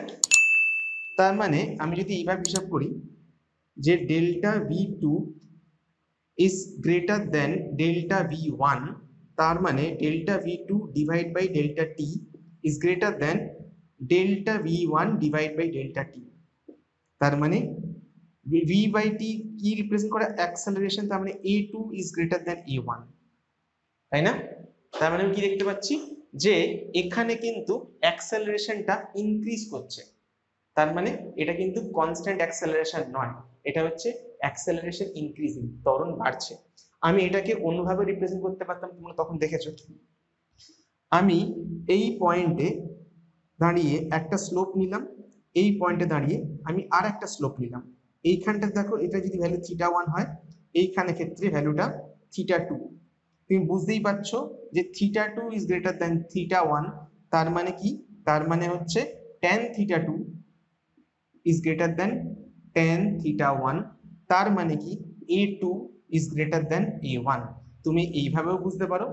তার মানে আমি যদি এইভাবে হিসাব করি যে delta v2 is greater than delta v1, তার মানে delta v2 divide by delta t is greater than delta v1 divide by delta t। তার মানে v by t কি রিপ্রেজেন্ট করে, অ্যাক্সেলারেশন। তার মানে a2 is greater than a1, তাই না? তার মানে আমি কি দেখতে পাচ্ছি যে এখানে কিন্তু অ্যাক্সেলারেশনটা ইনক্রিজ করছে। তার মানে এটা কিন্তু কনস্ট্যান্ট অ্যাক্সেলারেশন নয়, এটা হচ্ছে অ্যাক্সেলারেশন ইনক্রিজিং, ত্বরণ বাড়ছে। আমি এটাকে অন্যভাবে রিপ্রেজেন্ট করতে পারতাম, তোমরা তখন দেখেছো। আমি এই পয়েন্টে দাঁড়িয়ে একটা স্লোপ নিলাম, এই পয়েন্টে দাঁড়িয়ে আমি আর একটা স্লোপ নিলাম, এইখানটা দেখো এটা যদি ভ্যালু θ1 হয়, এইখানে ক্ষেত্রে ভ্যালুটা θ2। তুমি বুঝতেই পারছো যে θ2 ইজ গ্রেটার দ্যান θ1, তার মানে কি, তার মানে হচ্ছে tan θ2 is greater than tan θ1, তার মানে কি a2 is greater than a1। তুমি এইভাবেও বুঝতে পারো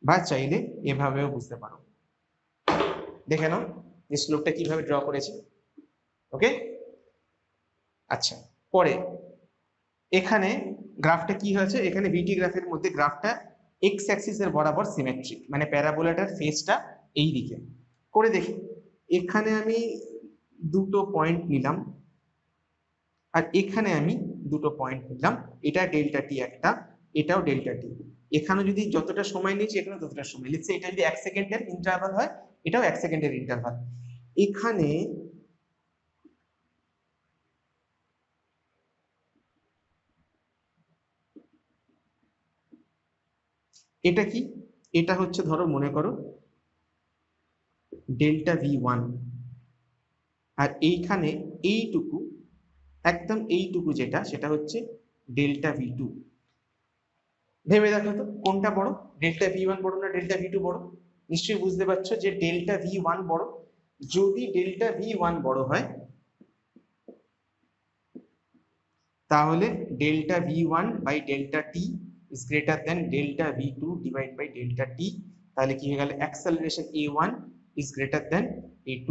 বা চাইলে এভাবেও বুঝতে পারো। দেখে নাও যে স্লোপটা কিভাবে ড্র করেছি। ওকে, আচ্ছা, পরে এখানে গ্রাফটা কি হয়েছে, এখানে ভিটি গ্রাফের মধ্যে গ্রাফটা এক্স অ্যাক্সিসের বরাবর সিমেট্রিক, মানে প্যারাবোলাটার ফেসটা এই দিকে করে দেখি। এখানে আমি দুটো পয়েন্ট নিলাম আর এখানে আমি দুটো পয়েন্ট নিলাম, এটা ডেল্টা টি একটা, এটাও ডেল্টা টি। এখানে যদি যতটা সময় নিয়েছি এখানে ততটা সময় লিখছে, এটা যদি 1 সেকেন্ডের ইন্টারভাল হয় এটাও 1 সেকেন্ডের ইন্টারভাল। এখানে এটা কি, এটা হচ্ছে ধরো মনে করো ডেল্টা V1, আর এইখানে এইটুকু, একদম এইটুকু যেটা, সেটা হচ্ছে ডেল্টা V2। ভেবে দেখো তো কোনটা বড়, ডেল্টা V1 বড় না ডেল্টা V2 বড়? নিশ্চয়ই বুঝতে পারছো যে ডেল্টা V1 বড়। যদি ডেল্টা V1 বড় হয় তাহলে delta V1 by delta T is greater than delta V2 divide by delta T. তাহলে কি হয়ে গেল, acceleration A1 is greater then A2।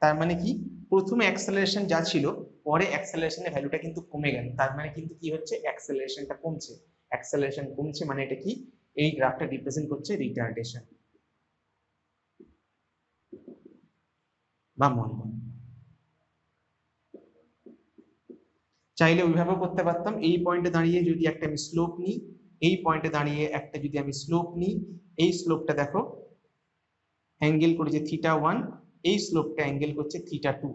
তার মানে কি, প্রথমে অ্যাক্সেলারেশন যা ছিল পরে অ্যাক্সেলারেশনের ভ্যালুটা কিন্তু কমে গেল, তার মানে কিন্তু কি হচ্ছে, অ্যাক্সেলারেশনটা কমছে। অ্যাক্সেলারেশন কমছে মানে এটা কি, এই গ্রাফটা রিপ্রেজেন্ট করছে রিটার্ডেশন বা মন্দন। চাইলে ওইভাবেও করতে পারতাম, এই পয়েন্টে দাঁড়িয়ে যদি একটা আমি স্লোপ নিই, এই পয়েন্টে দাঁড়িয়ে একটা যদি আমি স্লোপ নিই, এই স্লোপটা দেখো অ্যাঙ্গেল করেছে θ1, এই স্লোপটা অ্যাঙ্গেল করছে θ2।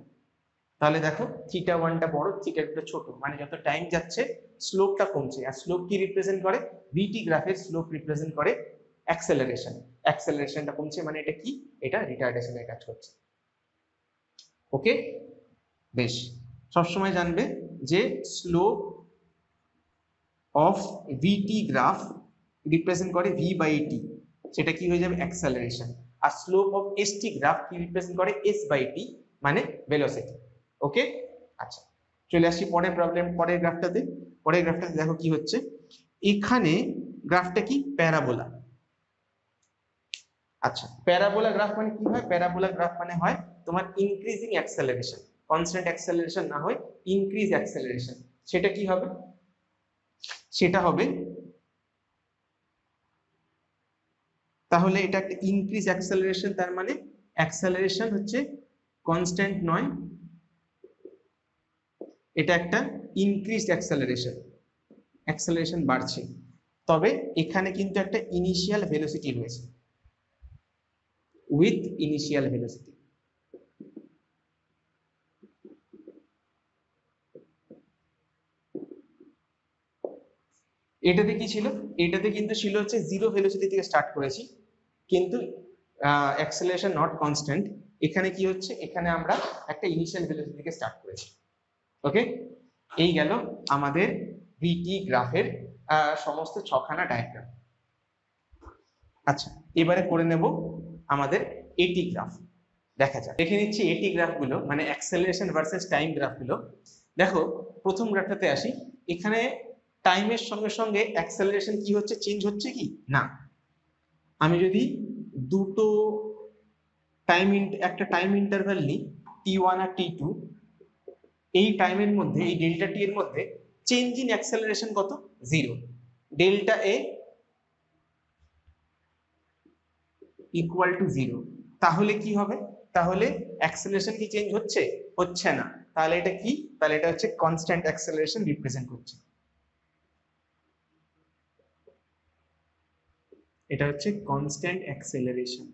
তাহলে দেখো θ1টা বড়, θ2টা ছোট, মানে যত টাইম যাচ্ছে স্লোপটা কমছে। আর স্লোপ কি রিপ্রেজেন্ট করে, ভিটি গ্রাফের স্লোপ রিপ্রেজেন্ট করে অ্যাক্সেলারেশন। অ্যাক্সেলারেশনটা কমছে মানে এটা কি, এটা রিটার্ডেশনের কাজ করছে। ওকে, বেশ, সবসময় জানবে যে slope of VT graph represent করে ভি বাই টি, সেটা কি হয়ে যাবে অ্যাক্সেলারেশন। আর স্লোপ অফ এসটি গ্রাফ কি রিপ্রেজেন্ট করে এস বাই টি, মানে ভেলোসিটি। ওকে, আচ্ছা, চলে আসি পরের প্রবলেম, পরের গ্রাফটাতে। পরের গ্রাফটাতে দেখো কি হচ্ছে, এখানে গ্রাফটা কি প্যারাবোলা। আচ্ছা, প্যারাবোলা গ্রাফ মানে কি হয়, প্যারাবোলা গ্রাফ মানে হয় তোমার ইনক্রিজিং অ্যাক্সেলারেশন, কনস্ট্যান্ট অ্যাক্সেলারেশন না হয় ইনক্রিজ অ্যাক্সেলারেশন। সেটা কি হবে, সেটা হবে, তাহলে এটা একটা ইনক্রিজ অ্যাক্সেলারেশন, তার মানে অ্যাক্সেলারেশন হচ্ছে কনস্ট্যান্ট নয়, এটা একটা ইনক্রিজ অ্যাক্সেলারেশন, অ্যাক্সেলারেশন বাড়ছে। তবে এখানে কিন্তু একটা ইনিশিয়াল ভেলোসিটি রয়েছে, উইথ ইনিশিয়াল ভেলোসিটি। এটাতে কি ছিল, এটাতে কিন্তু ছিল হচ্ছে জিরো ভেলোসিটি থেকে স্টার্ট করেছি, কিন্তু অ্যাক্সেলারেশন নট কনস্ট্যান্ট। এখানে কি হচ্ছে, এখানে আমরা একটা ইনিশিয়াল ভেলোসিটি থেকে স্টার্ট করেছি। ওকে, এই গেল আমাদের ভিটি গ্রাফের সমস্ত ছখানা ডায়াগ্রাম। আচ্ছা, এবারে করে নেব আমাদের এটি গ্রাফ। দেখা যাক, দেখে নিচ্ছি এটি গ্রাফগুলো, মানে অ্যাক্সেলারেশন ভার্সেস টাইম গ্রাফগুলো। দেখো প্রথম গ্রাফটাতে আসি, এখানে টাইমের সঙ্গে সঙ্গে অ্যাক্সেলারেশন কি হচ্ছে, চেঞ্জ হচ্ছে কি না। আমি যদি দুটো একটা টাইম ইন্টারভ্যাল নিই t1 আর t2, এই টাইমের মধ্যে, এই ডেল্টা টি এর মধ্যে চেঞ্জ ইন অ্যাক্সেলারেশন কত, 0। Delta A equal to 0। তাহলে কি হবে, তাহলে অ্যাক্সেলারেশন কি চেঞ্জ হচ্ছে, হচ্ছে না। তাহলে এটা কি, তাহলে এটা হচ্ছে কনস্ট্যান্ট অ্যাক্সেলারেশন রিপ্রেজেন্ট করছে, এটা হচ্ছে কনস্ট্যান্ট অ্যাক্সেলারেশন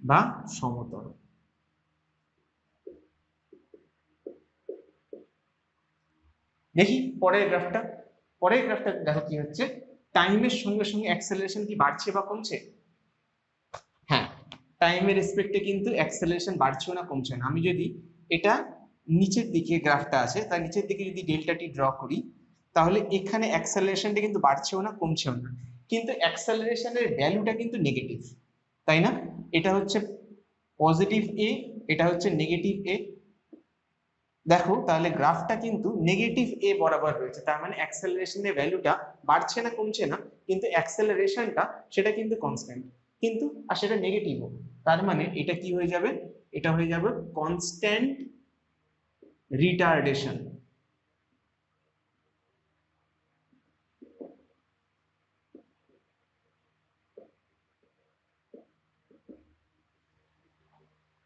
বা সমতল। দেখি পরের গ্রাফটা, পরের গ্রাফটা দেখো কি হচ্ছে, টাইমের সঙ্গে সঙ্গে অ্যাক্সেলারেশন কি বাড়ছে বা কমছে? হ্যাঁ, টাইমের রেসপেক্টে কিন্তু অ্যাক্সেলারেশন বাড়ছেও না কমছে না। আমি যদি এটা নিচের দিকে গ্রাফটা আছে তার নিচের দিকে যদি ডেল্টা টি ড্র করি, তাহলে এখানে অ্যাক্সেলারেশনটা কিন্তু বাড়ছেও না কমছেও না, কিন্তু অ্যাক্সেলারেশনের ভ্যালুটা কিন্তু নেগেটিভ, তাই না? এটা হচ্ছে পজিটিভ এ, এটা হচ্ছে নেগেটিভ এ। দেখো তাহলে গ্রাফটা কিন্তু নেগেটিভ এ বরাবর রয়েছে, তার মানে অ্যাক্সেলারেশনের ভ্যালুটা বাড়ছে না কমছে না, কিন্তু অ্যাক্সেলারেশনটা সেটা কিন্তু কনস্ট্যান্ট, কিন্তু আর সেটা নেগেটিভও। তার মানে এটা কি হয়ে যাবে? এটা হয়ে যাবে কনস্ট্যান্ট রিটার্ডেশন।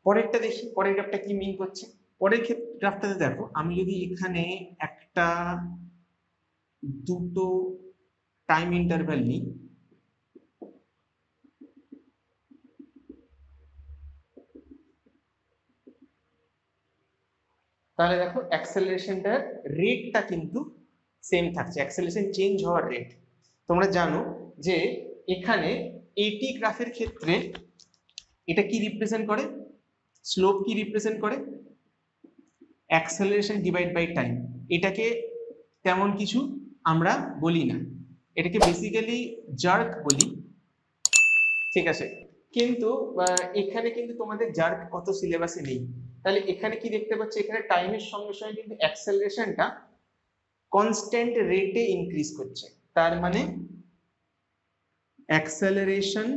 পরেরটা দেখি, পরের গ্রাফটা কি মিন করছে। পরের গ্রাফটাতে দেখো, আমি যদি এখানে একটা দুটো টাইম ইন্টারভ্যাল নিই, তাহলে দেখো অ্যাক্সেলারেশনটার রেটটা কিন্তু সেম থাকছে, অ্যাক্সেলারেশন চেঞ্জ হওয়ার রেট। তোমরা জানো যে এখানে এটি গ্রাফের ক্ষেত্রে এটা কি রিপ্রেজেন্ট করে? স্লোপ কি রিপ্রেজেন্ট করে? Acceleration divide by time. এটাকে তেমন কিছু আমরা বলি না, এটাকে বেসিক্যালি জার্ক বলি, ঠিক আছে? কিন্তু এখানে কিন্তু তোমাদের জার্ক অত সিলেবাসে নেই। তাহলে এখানে কি দেখতে পাচ্ছি? এখানে টাইমের সঙ্গে সঙ্গে কিন্তু অ্যাক্সেলারেশনটা কনস্ট্যান্ট রেটে ইনক্রিজ করছে, তার মানে acceleration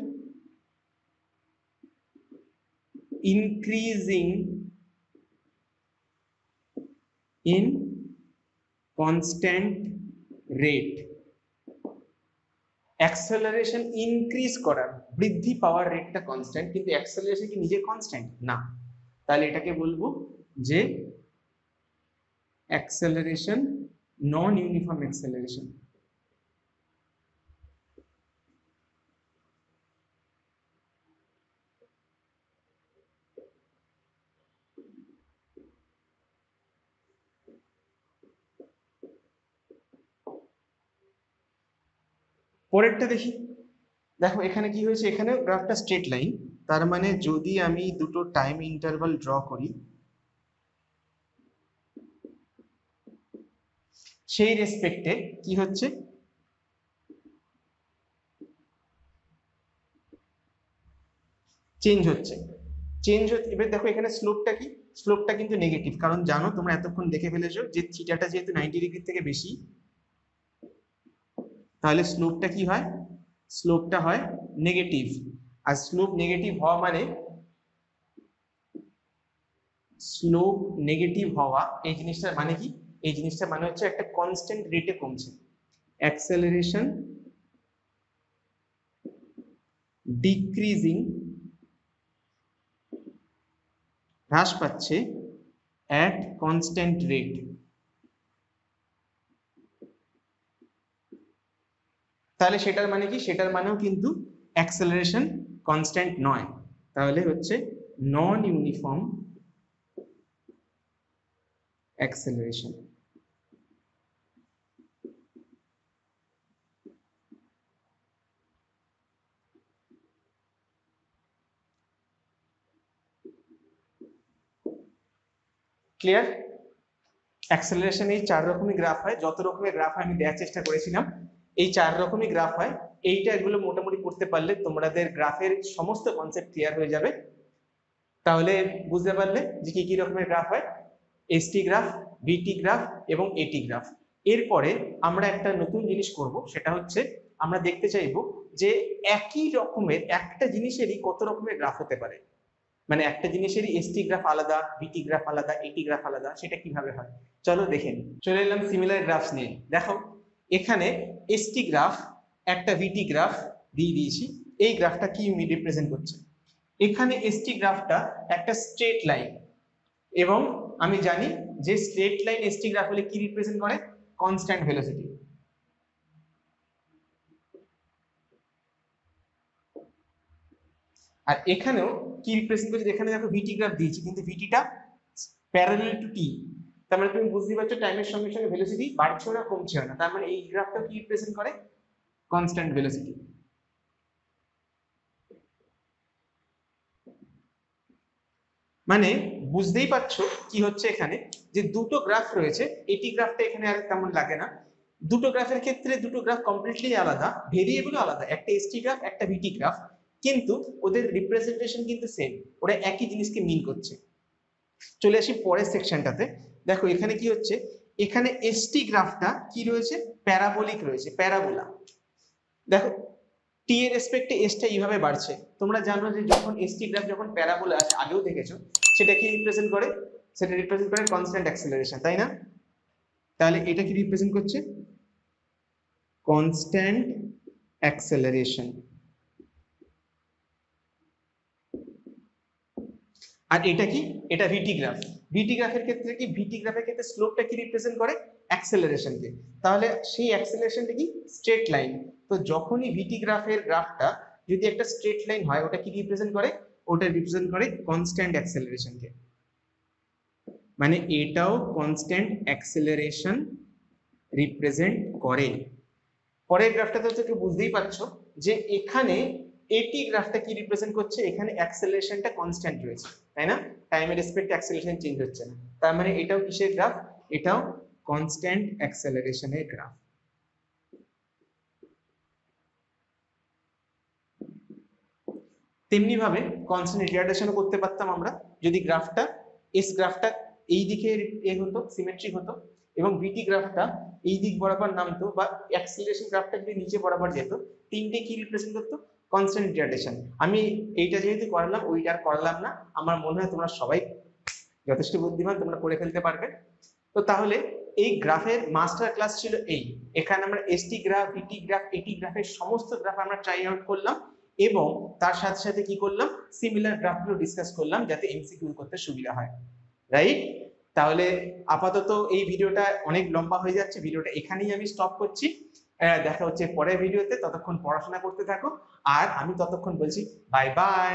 increasing in constant rate। Acceleration increase করার, বৃদ্ধি পাওয়ার রেটটা কনস্ট্যান্ট, কিন্তু অ্যাক্সেলারেশন কি নিজে কনস্ট্যান্ট না। তাহলে এটাকে বলবো যে অ্যাক্সেলারেশন নন ইউনিফর্ম অ্যাক্সেলারেশন। পরেরটা দেখি। দেখো এখানে কি হয়েছে, এখানে গ্রাফটা স্ট্রেট লাইন, তার মানে যদি আমি দুটো টাইম ইন্টারভাল ড্র করি, সেই রেসপেক্টে কি হচ্ছে? চেঞ্জ হচ্ছে, চেঞ্জ হচ্ছে। এবার দেখো এখানে স্লোপটা কি? স্লোপটা কিন্তু নেগেটিভ, কারণ জানো তোমরা এতক্ষণ দেখে ফেলেছো যে থিটাটা যেহেতু 90 ডিগ্রি থেকে বেশি, তাহলে স্লোপটা কি হয়? স্লোপটা হয় নেগেটিভ। আর স্লোপ নেগেটিভ হওয়া মানে, স্লোপ নেগেটিভ হওয়া এই জিনিসটার মানে কি? এই জিনিসটার মানে হচ্ছে একটা কনস্ট্যান্ট রেটে কমছে, অ্যাক্সেলারেশন ডিক্রিজিং, হ্রাস পাচ্ছে অ্যাট কনস্ট্যান্ট রেট। তাহলে সেটার মানে কি? সেটার মানেও কিন্তু অ্যাক্সেলারেশন কনস্ট্যান্ট নয়, তাহলে হচ্ছে নন ইউনিফর্ম অ্যাক্সেলারেশন। ক্লিয়ার? অ্যাক্সেলারেশন এই চার রকমের গ্রাফ হয়, যত রকমের গ্রাফ আমি দেওয়ার চেষ্টা করেছিলাম এই চার রকমই গ্রাফ হয়। এইটা এগুলো মোটামুটি করতে পারলে তোমাদের গ্রাফের সমস্ত কনসেপ্ট ক্লিয়ার হয়ে যাবে। তাহলে বুঝতে পারলে যে কি কি রকমের গ্রাফ হয়, এসটি গ্রাফ, বিটি গ্রাফ এবং এটি গ্রাফ। এরপরে আমরা একটা নতুন জিনিস করব, সেটা হচ্ছে আমরা দেখতে চাইবো যে একই রকমের একটা জিনিসেরই কত রকমের গ্রাফ হতে পারে, মানে একটা জিনিসেরই এসটি গ্রাফ আলাদা, বিটি গ্রাফ আলাদা, এটি গ্রাফ আলাদা, সেটা কিভাবে হয় চলো দেখে নিই। চলে এলাম সিমিলার গ্রাফস নিয়ে। দেখো এখানে এসটি গ্রাফ একটা ভিটি গ্রাফ দিয়ে দিয়েছি, এই গ্রাফটা কি রিপ্রেজেন্ট করছে? এখানে এসটি গ্রাফটা একটা স্ট্রেট লাইন, এবং আমি জানি যে স্ট্রেট লাইন এসটি গ্রাফ হলে কি রিপ্রেজেন্ট করে? Constant velocity. আর এখানেও কি রিপ্রেজেন্ট করছে? এখানে দেখো ভিটি গ্রাফ দিয়েছি, কিন্তু ভিটিটা প্যারালাল টু টি, তার মানে তুমি বুঝতে পারছো টাইমের সঙ্গে সঙ্গে ভেলোসিটি বাড়ছেও না কমছেও না, তার মানে এই গ্রাফটা কি রিপ্রেজেন্ট করে? Constant velocity. মানে বুঝতেই পারছো কি হচ্ছে এখানে, যে দুটো গ্রাফ রয়েছে, এটি গ্রাফটা এখানে আর তেমন লাগে না, দুটো গ্রাফের ক্ষেত্রে দুটো গ্রাফ কমপ্লিটলি আলাদা, ভেরিয়েবলও আলাদা, একটা এসটি গ্রাফ একটা ভিটি গ্রাফ, কিন্তু ওদের রিপ্রেজেন্টেশন কিন্তু সেম, ওরা একই জিনিসকে মিন করছে। চলে আসি পরের সেকশনটাতে। দেখো এখানে কি হচ্ছে, এখানে এসটি গ্রাফটা কি রয়েছে, প্যারাবোলিক রয়েছে, প্যারাবোলা। দেখো টি এর রেসপেক্টে এসটা এইভাবে বাড়ছে। তোমরা জানো যে যখন এসটি গ্রাফ যখন প্যারাবোলা আসে, আগেও দেখেছো, সেটা কি রিপ্রেজেন্ট করে, সেটা রিপ্রেজেন্ট করে কনস্ট্যান্ট অ্যাক্সেলারেশন, তাই না? তাহলে এটা কি রিপ্রেজেন্ট করছে, কনস্ট্যান্ট অ্যাক্সেলারেশন। আর এটা কি, এটা ভিটি গ্রাফ। ভিটি গ্রাফের ক্ষেত্রে কি, ভিটি গ্রাফের ক্ষেত্রে স্লোপটা কি রিপ্রেজেন্ট করে, অ্যাক্সেলারেশনকে। তাহলে সেই অ্যাক্সেলারেশনটা কি, স্ট্রেট লাইন। তো যখনই ভিটি গ্রাফের গ্রাফটা যদি একটা স্ট্রেট লাইন হয়, ওটা কি রিপ্রেজেন্ট করে, ওটা রিপ্রেজেন্ট করে কনস্ট্যান্ট অ্যাক্সেলারেশনকে। মানে এটাও কনস্ট্যান্ট অ্যাক্সেলারেশন রিপ্রেজেন্ট করে। পরের গ্রাফটাতে তো একটু বুঝতেই পারছো যে এখানে এটি গ্রাফটা কি রিপ্রেজেন্ট করছে, এখানে অ্যাক্সেলারেশনটা কনস্ট্যান্ট রয়েছে, তাই না? টাইমের রেসপেক্টে অ্যাক্সেলারেশন চেঞ্জ হচ্ছে না, তার মানে এটাও কিসের গ্রাফ, এটাও কনস্ট্যান্ট অ্যাক্সেলারেশনের গ্রাফ। তেমনি ভাবে কনস্ট্যান্ট রিটার্ডেশনও করতে পারতাম আমরা, যদি গ্রাফটা এস গ্রাফটা এই দিকে হতো, সিমেট্রিক হতো, এবং ভিটি গ্রাফটা এই দিক বরাবর নামতো, বা অ্যাক্সিলারেশন গ্রাফটা যদি নিচে বরাবর যেত, তিনটে কি রিপ্রেজেন্ট করতো, কনস্ট্যান্ট রিটার্ডেশন। আমি এইটা যেহেতু করলাম, ওইটা আর করলাম না, আমার মনে হয় তোমরা সবাই যথেষ্ট বুদ্ধিমান, তোমরা করে ফেলতে পারবে। তো তাহলে এই গ্রাফের মাস্টার ক্লাস ছিল এই, এখানে আমরা এসটি গ্রাফ, ভিটি গ্রাফ, এটি গ্রাফের সমস্ত গ্রাফ আমরা ট্রাই আউট করলাম, এবং তার সাথে সাথে কি করলাম, সিমিলার গ্রাফগুলো ডিসকাস করলাম, যাতে এমসিকিউ করতে সুবিধা হয়, রাইট? তাহলে আপাতত এই ভিডিওটা অনেক লম্বা হয়ে যাচ্ছে, ভিডিওটা এখানেই আমি স্টপ করছি। দেখা হচ্ছে পরের ভিডিওতে, ততক্ষণ পড়াশোনা করতে থাকো, আর আমি ততক্ষণ বলছি বাই বাই।